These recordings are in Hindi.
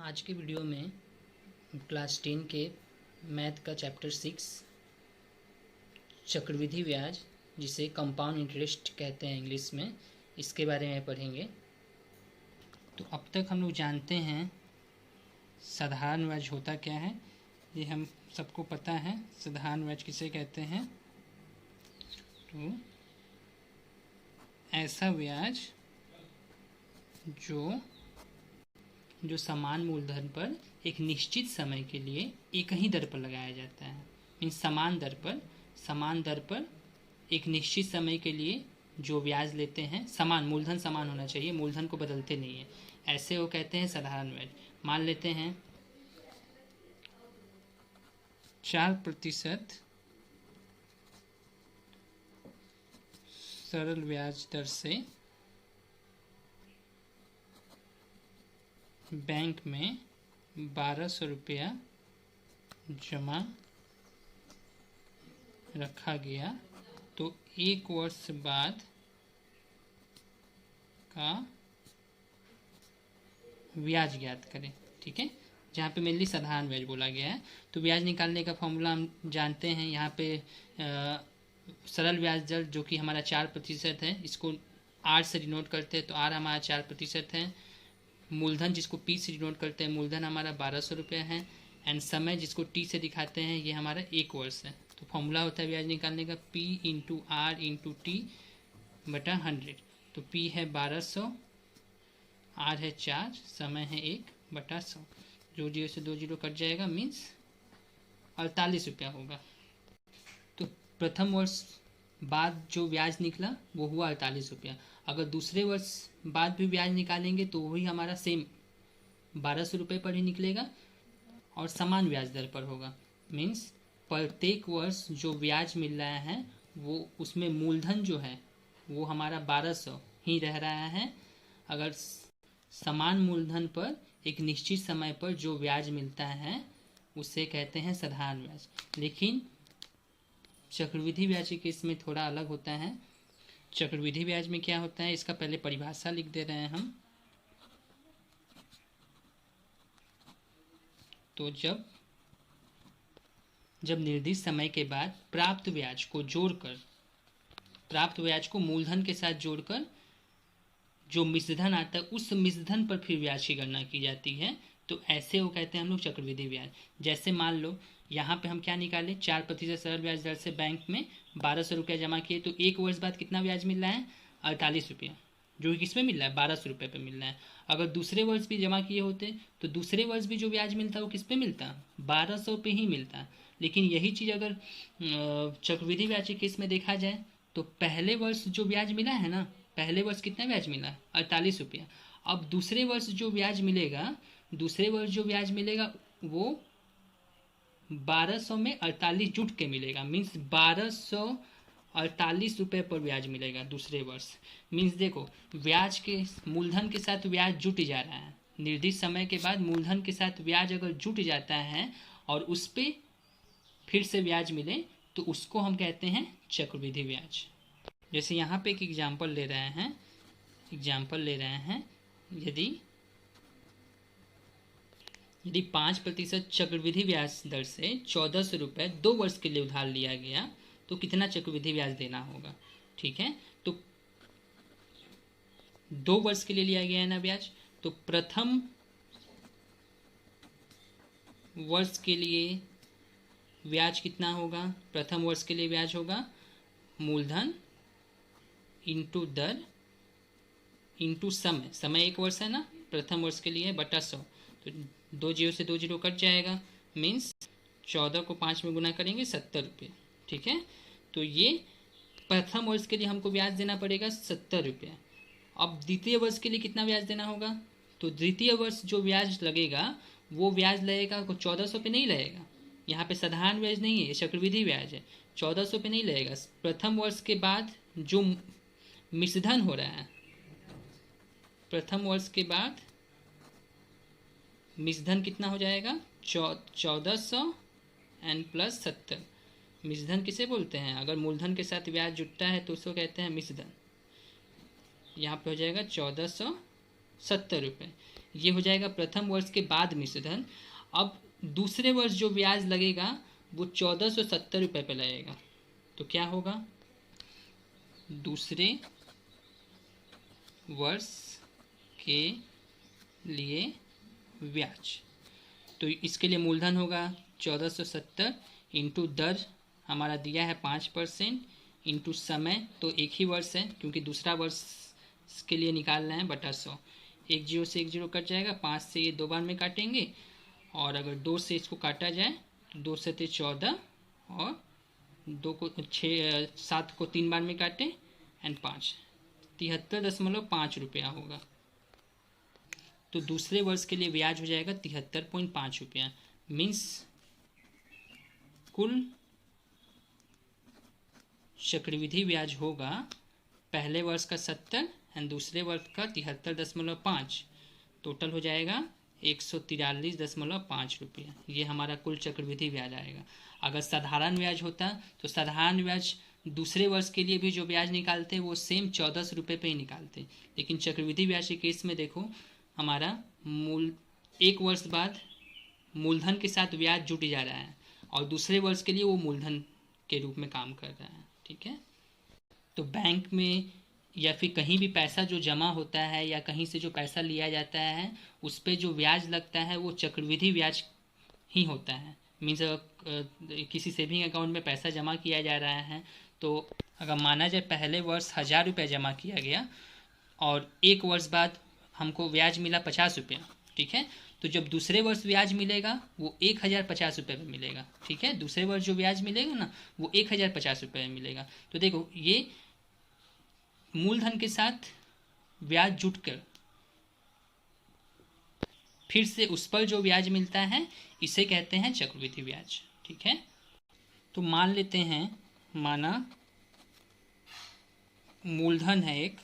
आज के वीडियो में क्लास 10 के मैथ का चैप्टर 6 चक्रवृद्धि ब्याज, जिसे कंपाउंड इंटरेस्ट कहते हैं इंग्लिश में, इसके बारे में पढ़ेंगे। तो अब तक हम लोग जानते हैं साधारण ब्याज होता क्या है, ये हम सबको पता है। साधारण ब्याज किसे कहते हैं? तो ऐसा ब्याज जो समान मूलधन पर एक निश्चित समय के लिए एक ही दर पर लगाया जाता है। मीन्स समान दर पर एक निश्चित समय के लिए जो ब्याज लेते हैं, समान मूलधन समान होना चाहिए, मूलधन को बदलते नहीं है, ऐसे वो कहते हैं साधारण ब्याज। मान लेते हैं 4% सरल ब्याज दर से बैंक में 1200 रुपया जमा रखा गया, तो एक वर्ष बाद का ब्याज ज्ञात करें। ठीक है, जहाँ पे मेनली साधारण ब्याज बोला गया है। तो ब्याज निकालने का फॉर्मूला हम जानते हैं। यहाँ पे सरल ब्याज दर जो कि हमारा 4% है, इसको R से डिनोट करते हैं, तो R हमारा 4% है। मूलधन जिसको P से डिनोट करते हैं, मूलधन हमारा 1200 रुपये है। एंड समय जिसको T से दिखाते हैं, ये हमारा एक वर्ष है। तो फॉर्मूला होता है ब्याज निकालने का P into R into T बटा 100। तो P है 1200, R है 4, समय है 1 बटा 100। जो 0 से 2 0 कट जाएगा, मीन्स 48 रुपया होगा। तो प्रथम वर्ष बाद जो ब्याज निकला वो हुआ 48 रुपया। अगर दूसरे वर्ष बाद भी ब्याज निकालेंगे तो वही हमारा सेम 1200 रुपये पर ही निकलेगा और समान ब्याज दर पर होगा। मीन्स प्रत्येक वर्ष जो ब्याज मिल रहा है वो उसमें मूलधन जो है वो हमारा 1200 ही रह रहा है। अगर समान मूलधन पर एक निश्चित समय पर जो ब्याज मिलता है उसे कहते हैं साधारण ब्याज। लेकिन चक्रवृद्धि ब्याज के केस में थोड़ा अलग होता है। चक्रवृद्धि ब्याज में क्या होता है, इसका पहले परिभाषा लिख दे रहे हैं हम। तो जब निर्दिष्ट समय के बाद प्राप्त ब्याज को मूलधन के साथ जोड़कर जो मिश्रधन आता है उस मिश्रधन पर फिर ब्याज की गणना की जाती है, तो ऐसे वो कहते हैं हम लोग चक्रवृद्धि ब्याज। जैसे मान लो यहाँ पे हम क्या निकाले, 4% सरल ब्याज दर से बैंक में 1200 रुपया जमा किए, तो एक वर्ष बाद कितना ब्याज मिल रहा है? 48 रुपया, जो कि किस पे मिल रहा है? 1200 रुपये पे मिल रहा है। अगर दूसरे वर्ष भी जमा किए होते तो दूसरे वर्ष भी जो ब्याज मिलता है वो किस पे मिलता? 1200 पे ही मिलता। लेकिन यही चीज़ अगर चक्रवृद्धि ब्याज के केस में देखा जाए तो पहले वर्ष जो ब्याज मिला है ना, पहले वर्ष कितना ब्याज मिला? 48 रुपया। अब दूसरे वर्ष जो ब्याज मिलेगा वो 1200 में 48 जुट के मिलेगा। मीन्स 1248 रुपये पर ब्याज मिलेगा दूसरे वर्ष। मीन्स देखो, ब्याज के मूलधन के साथ ब्याज जुट जा रहा है। निर्दिष्ट समय के बाद मूलधन के साथ ब्याज अगर जुट जाता है और उस पर फिर से ब्याज मिले तो उसको हम कहते हैं चक्रवृद्धि ब्याज। जैसे यहाँ पे एक एग्जाम्पल ले रहे हैं, यदि 5% चक्रवृद्धि ब्याज दर से 1400 रुपये 2 वर्ष के लिए उधार लिया गया तो कितना चक्रवृद्धि ब्याज देना होगा? ठीक है, तो 2 वर्ष के लिए लिया गया है ना ब्याज, तो प्रथम वर्ष के लिए ब्याज कितना होगा? प्रथम वर्ष के लिए ब्याज होगा मूलधन इंटू दर इंटू समय 1 वर्ष है ना, प्रथम वर्ष के लिए बटा 100। तो 2 0 से 2 0 कट जाएगा, मीन्स 14 को 5 में गुना करेंगे 70 रुपये। ठीक है, तो ये प्रथम वर्ष के लिए हमको ब्याज देना पड़ेगा 70 रुपये। अब द्वितीय वर्ष के लिए कितना ब्याज देना होगा? तो द्वितीय वर्ष जो ब्याज लगेगा वो ब्याज लगेगा 1400 पे नहीं लगेगा। यहाँ पे साधारण ब्याज नहीं है, ये चक्रवृद्धि ब्याज है। 1400 पे नहीं लगेगा। प्रथम वर्ष के बाद जो मिश्रधन हो रहा है, प्रथम वर्ष के बाद मिश्रधन कितना हो जाएगा? 1400 एन प्लस 70। मिश्रधन किसे बोलते हैं? अगर मूलधन के साथ ब्याज जुटता है तो उसको कहते हैं मिश्रधन। यहाँ पे हो जाएगा 1470 रुपये। ये हो जाएगा प्रथम वर्ष के बाद मिश्र धन। अब दूसरे वर्ष जो ब्याज लगेगा वो 1470 रुपये पे लगेगा। तो क्या होगा, दूसरे वर्ष के लिए ब्याज, तो इसके लिए मूलधन होगा 1470 इंटू दर हमारा दिया है 5% इंटू समय, तो एक ही वर्ष है क्योंकि दूसरा वर्ष के लिए निकालना है, बटा 100। एक जीरो से एक जीरो कट जाएगा, 5 से ये 2 बार में काटेंगे, और अगर 2 से इसको काटा जाए तो 2 से 14 और 2 को 6 7 को 3 बार में काटें एंड 5, 73.5 रुपया होगा। तो दूसरे वर्ष के लिए ब्याज हो जाएगा 73.5 रुपया। मीन्स कुल चक्रवृद्धि ब्याज होगा पहले वर्ष का 70 एंड दूसरे वर्ष का 73.5, टोटल हो जाएगा 143.5 रुपया। ये हमारा कुल चक्रवृद्धि ब्याज आएगा। अगर साधारण ब्याज होता तो साधारण ब्याज दूसरे वर्ष के लिए भी जो ब्याज निकालते वो सेम 14 रुपये पे ही निकालते, लेकिन चक्रवृद्धि ब्याज के केस में देखो हमारा एक वर्ष बाद मूलधन के साथ ब्याज जुट जा रहा है और दूसरे वर्ष के लिए वो मूलधन के रूप में काम कर रहा है। ठीक है, तो बैंक में या फिर कहीं भी पैसा जो जमा होता है या कहीं से जो पैसा लिया जाता है उस पर जो ब्याज लगता है वो चक्रवृद्धि ब्याज ही होता है। मीन्स किसी सेविंग अकाउंट में पैसा जमा किया जा रहा है, तो अगर माना जाए पहले वर्ष 1000 रुपया जमा किया गया और एक वर्ष बाद हमको ब्याज मिला 50 रुपया, ठीक है, तो जब दूसरे वर्ष ब्याज मिलेगा वो 1050 रुपये में मिलेगा। ठीक है, दूसरे वर्ष जो ब्याज मिलेगा ना वो 1050 रुपये में मिलेगा। तो देखो ये मूलधन के साथ ब्याज जुटकर फिर से उस पर जो ब्याज मिलता है इसे कहते हैं चक्रवृद्धि ब्याज। ठीक है, तो मान लेते हैं, माना मूलधन है एक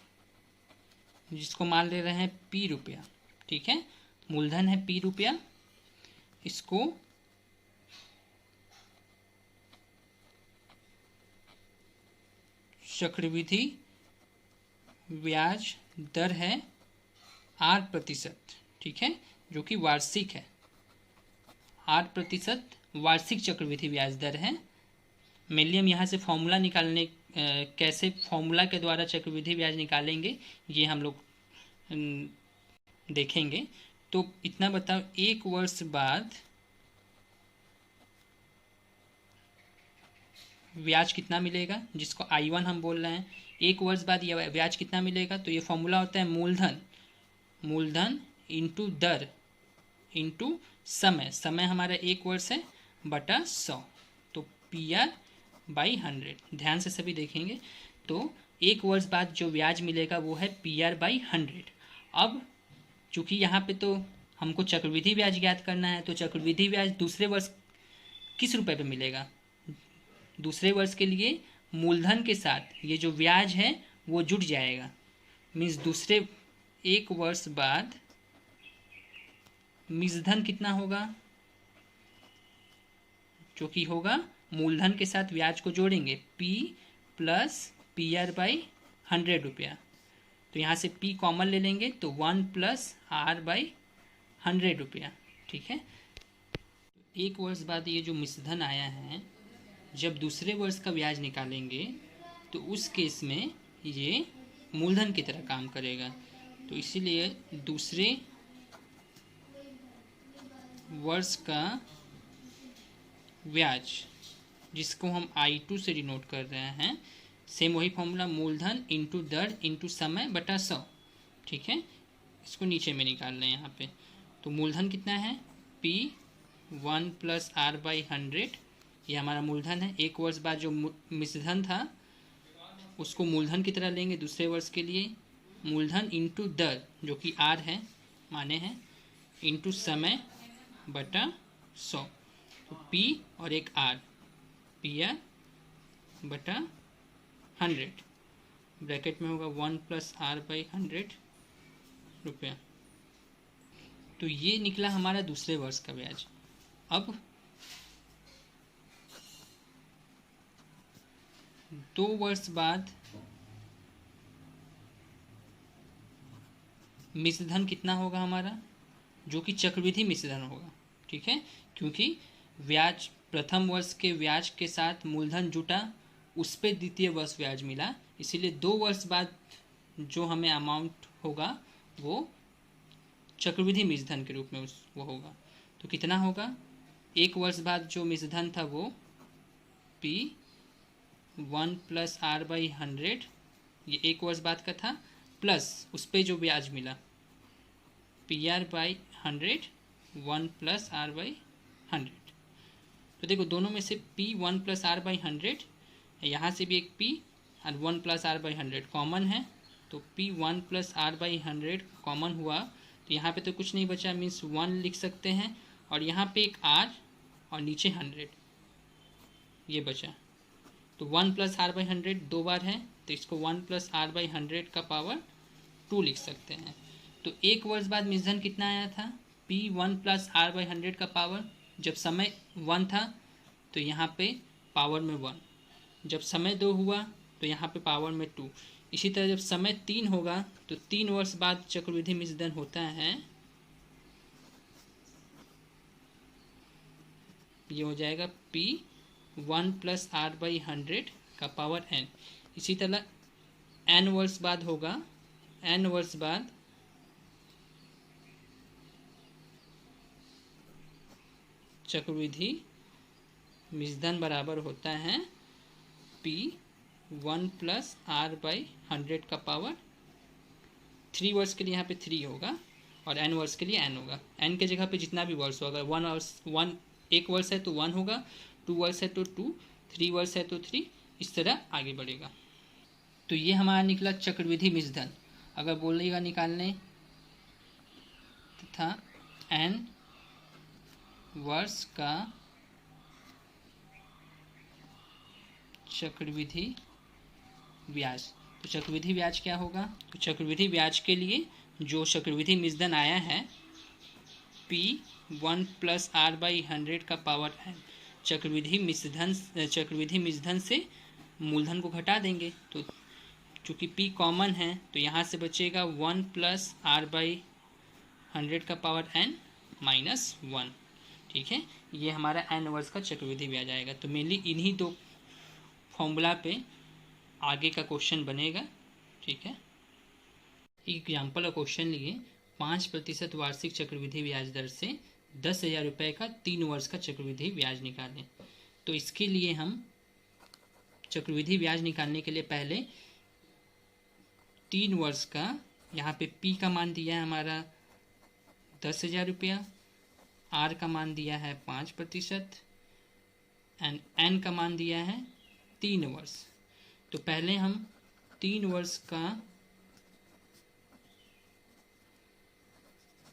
जिसको मान ले रहे हैं P रुपया। ठीक है, मूलधन है P रुपया, इसको चक्रवृद्धि ब्याज दर है 8%। ठीक है, जो कि वार्षिक है, 8% वार्षिक चक्रवृद्धि ब्याज दर है। मेनली हम यहाँ से फॉर्मूला निकालने कैसे फॉर्मूला के द्वारा चक्रवृद्धि ब्याज निकालेंगे ये हम लोग देखेंगे। तो इतना बताओ, एक वर्ष बाद ब्याज कितना मिलेगा, जिसको I1 हम बोल रहे हैं। एक वर्ष बाद ये ब्याज कितना मिलेगा, तो ये फॉर्मूला होता है मूलधन इंटू दर इंटू समय। समय हमारा एक वर्ष है बटा 100, तो PR/100। ध्यान से सभी देखेंगे, तो एक वर्ष बाद जो ब्याज मिलेगा वो है PR/100। अब चूँकि यहाँ पे तो हमको चक्रवृद्धि ब्याज ज्ञात करना है, तो चक्रवृद्धि ब्याज दूसरे वर्ष किस रुपए पे मिलेगा, दूसरे वर्ष के लिए मूलधन के साथ ये जो ब्याज है वो जुट जाएगा। मीन्स दूसरे एक वर्ष बाद मिश्रधन कितना होगा, जो कि होगा मूलधन के साथ ब्याज को जोड़ेंगे P प्लस PR/100 रुपया। तो यहाँ से P कॉमन ले लेंगे तो 1 प्लस R/100 रुपया। ठीक है, एक वर्ष बाद ये जो मिश्रधन आया है, जब दूसरे वर्ष का ब्याज निकालेंगे तो उस केस में ये मूलधन की तरह काम करेगा। तो इसीलिए दूसरे वर्ष का ब्याज, जिसको हम I2 से डिनोट कर रहे हैं, सेम वही फॉर्मूला, मूलधन इंटू दर इंटू समय बटा 100। ठीक है, इसको नीचे में निकाल लें यहाँ पे। तो मूलधन कितना है P 1 प्लस R/100, ये हमारा मूलधन है। एक वर्ष बाद जो मिश्रधन था उसको मूलधन की तरह लेंगे दूसरे वर्ष के लिए, मूलधन इंटू दर जो कि R है माने हैं, इंटू समय बटा 100। तो P और एक R, PR बटा 100, ब्रैकेट में होगा 1 प्लस R/100 रुपया। तो ये निकला हमारा दूसरे वर्ष का ब्याज। अब 2 वर्ष बाद मिश्रधन कितना होगा हमारा, जो कि चक्रवृद्धि मिश्रधन होगा। ठीक है, क्योंकि ब्याज प्रथम वर्ष के ब्याज के साथ मूलधन जुटा, उस पे द्वितीय वर्ष ब्याज मिला, इसीलिए 2 वर्ष बाद जो हमें अमाउंट होगा वो चक्रवृद्धि मिश्रधन के रूप में वो होगा। तो कितना होगा, 1 वर्ष बाद जो मिश्रधन था वो P1 प्लस R/100, ये 1 वर्ष बाद का था, प्लस उस पर जो ब्याज मिला PR/100 1 प्लस R/100। तो देखो दोनों में से P1 प्लस R/100, यहाँ से भी एक P और 1 प्लस R/100 कॉमन है, तो P1 प्लस R/100 कॉमन हुआ, तो यहाँ पे तो कुछ नहीं बचा, मीन्स 1 लिख सकते हैं, और यहाँ पे एक R और नीचे 100 ये बचा, तो 1 प्लस R/100 2 बार है, तो इसको 1 प्लस R/100 का पावर 2 लिख सकते हैं। तो 1 वर्ष बाद मिश्रधन कितना आया था, P1 प्लस R/100 का पावर, जब समय 1 था तो यहाँ पे पावर में 1, जब समय 2 हुआ तो यहाँ पे पावर में 2, इसी तरह जब समय 3 होगा तो 3 वर्ष बाद चक्रवृद्धि मिश्रधन होता है, ये हो जाएगा P1 प्लस R/100 का पावर n। इसी तरह n वर्ष बाद होगा, n वर्ष बाद चक्रवृद्धि मिश्रधन बराबर होता है P1 प्लस R/100 का पावर 3 वर्ष के लिए यहाँ पे 3 होगा और n वर्ष के लिए n होगा। n के जगह पे जितना भी वर्ष होगा, 1 वर्ष है तो 1 होगा, 2 वर्ष है तो 2, 3 वर्ष है तो 3, इस तरह आगे बढ़ेगा। तो ये हमारा निकला चक्रवृद्धि मिश्रधन। अगर बोलिएगा निकालने तथा n वर्ष का चक्रवृद्धि ब्याज, तो चक्रवृद्धि ब्याज क्या होगा, तो चक्रवृद्धि ब्याज के लिए जो चक्रवृद्धि मिश्रधन आया है P1 प्लस R/100 का पावर n, चक्रवृद्धि मिश्रधन से मूलधन को घटा देंगे, तो चूँकि P कॉमन है तो यहाँ से बचेगा 1 प्लस R/100 का पावर n माइनस 1। ठीक है, ये हमारा n वर्ष का चक्रवृद्धि ब्याज आएगा। तो मेनली इन्हीं दो फॉर्मूला पे आगे का क्वेश्चन बनेगा। ठीक है, एग्जाम्पल का क्वेश्चन लिए, 5% वार्षिक चक्रवृद्धि ब्याज दर से 10,000 रुपये का 3 वर्ष का चक्रवृद्धि ब्याज निकालें। तो इसके लिए हम चक्रवृद्धि ब्याज निकालने के लिए पहले 3 वर्ष का, यहाँ पे P का मान दिया है हमारा 10,000 रुपया, R का मान दिया है 5% एंड N का मान दिया है 3 वर्ष। तो पहले हम 3 वर्ष का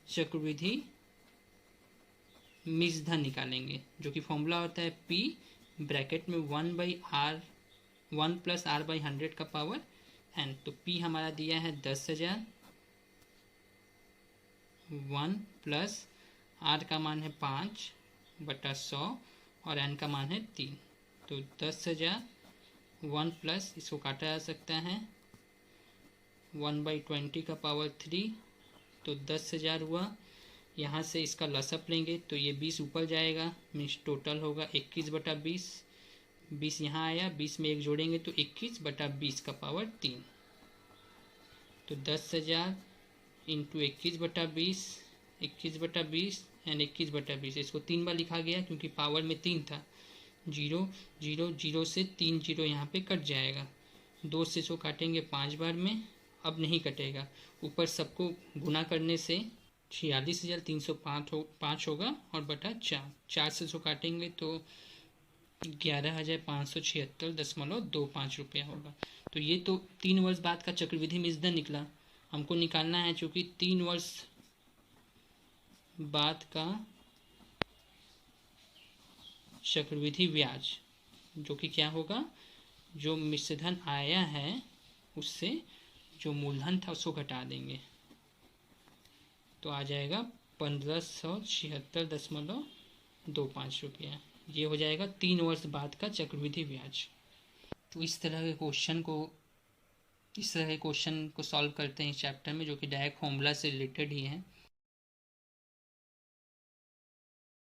चक्रवृद्धि मिश्रधन निकालेंगे, जो कि फॉर्मूला होता है P ब्रैकेट में 1 प्लस R/100 का पावर n। तो P हमारा दिया है 10,000, 1 प्लस R का मान है 5/100 और n का मान है 3। तो 10,000 1 प्लस, इसको काटा जा सकता है 1/20 का पावर 3, तो 10,000 हुआ। यहाँ से इसका लसअप लेंगे तो ये 20 ऊपर जाएगा, मीन्स टोटल होगा 21/20, 20 यहाँ आया, 20 में 1 जोड़ेंगे तो 21/20 का पावर 3। तो 10,000 इंटू 21/20, 21/20 एंड 21/20, इसको 3 बार लिखा गया क्योंकि पावर में 3 था। 0 0 0 से 3 0 यहाँ पे कट जाएगा, 2 से इसको काटेंगे 5 बार में, अब नहीं कटेगा, ऊपर सबको गुना करने से 46,305 होगा और बटा 4 से इसको काटेंगे तो 11,576.25 रुपया होगा। तो ये तो 3 वर्ष बाद का चक्रवृद्धि मिश्रधन निकला। हमको निकालना है चूँकि 3 वर्ष बाद का चक्रवृद्धि ब्याज, जो कि क्या होगा, जो मिश्रधन आया है उससे जो मूलधन था उसको घटा देंगे, तो आ जाएगा 1,576.25 रुपया। ये हो जाएगा 3 वर्ष बाद का चक्रवृद्धि ब्याज। तो इस तरह के क्वेश्चन को सॉल्व करते हैं इस चैप्टर में, जो कि डायरेक्ट फॉर्मूला से रिलेटेड ही है।